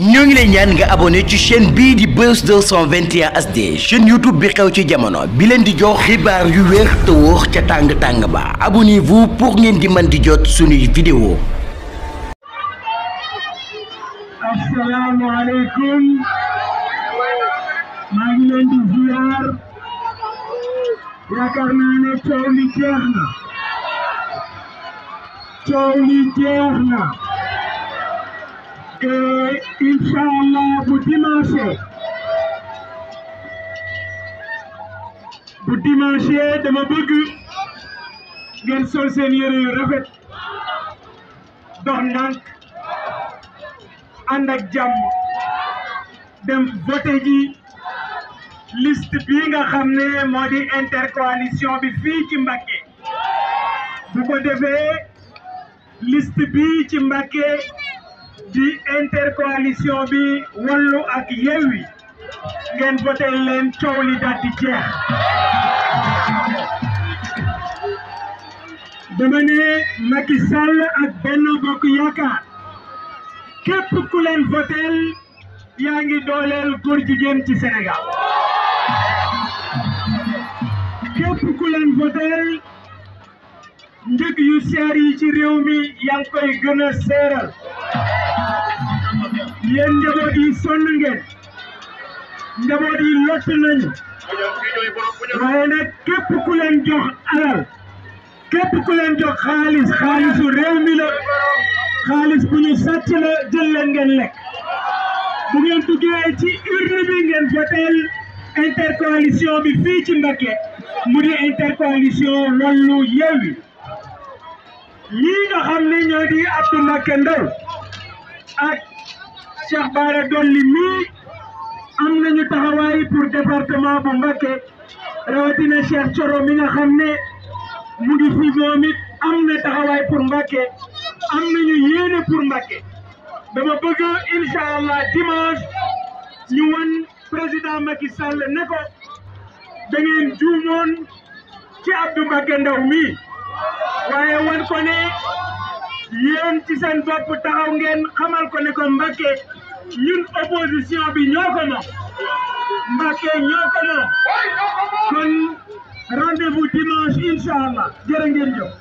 ñoo ngi lay ñaan nga abonné ci chaîne bii di Buzz 221 HD chaîne YouTube bi xew ci jamono bi leen di jox xibaar yu wér te wóor ca tàng-tàng ba abonnez-vous pour ngeen di mën di jot suñuy vidéo. Assalamu alaikum. maa ngi leen di ziar yaakaar naa ne coow li jeex na et Inch'Allah bu dimanche dama bëgg ngeen sol seen yére yu rafet dox ndànk ànd ak jàmm dem voté ji liste bii nga xam ne moo di intercoalition bi fii ci Mbacké bu ko defee liste bii ci Mbacké di intercoalition bi Wallu ak Yewwi ngeen voté leen coow li daal di jeex dama ne Macky Sall ak Benno Bokk Yaakaar képp ku leen votel yaa ngi dooleel góor jigéen ci Sénégal képp ku leen votel njëg yu seer yi ci réew mi yaa ngi koy gën a seeral yéen njaboot yi sonn ngeen njaboot yi lott nañu waaye nag képp ku leen jox alal képp ku leen jox xaalisu réew mi la xaalis bu ñu sàcc la jël leen ngeen lekk bu ngeen duggee ci urne bi ngeen voteel intercoalition bi fii ci Mbacké mu di intercoalition Wallu Yewwi ñii nga xam ne ñoo di Abdou Mbacké Ndaw ak Cheikh Bara Dolly mii am nañu taxawaay pour département bu Mbacké rawatina Cheikh Thioro mi nga xam ne mu ngi fi moom it am na taxawaay pour Mbacké am nañu yéene pour Mbacké dama bëgg Inch'Allah dimanche ñu wan président Macky Sall ne ko da ngeen juumoon ci Abdou Mbacké Ndaw mi waaye wan ko ne yéen ci seen bopp taxaw ngeen xamal ko ne ko Mbacké ñun opposition bi ñoo ko moom Mbacké ñoo ko moom kon rendez-vous dimanche Inch'Allah jërë ngeen jëf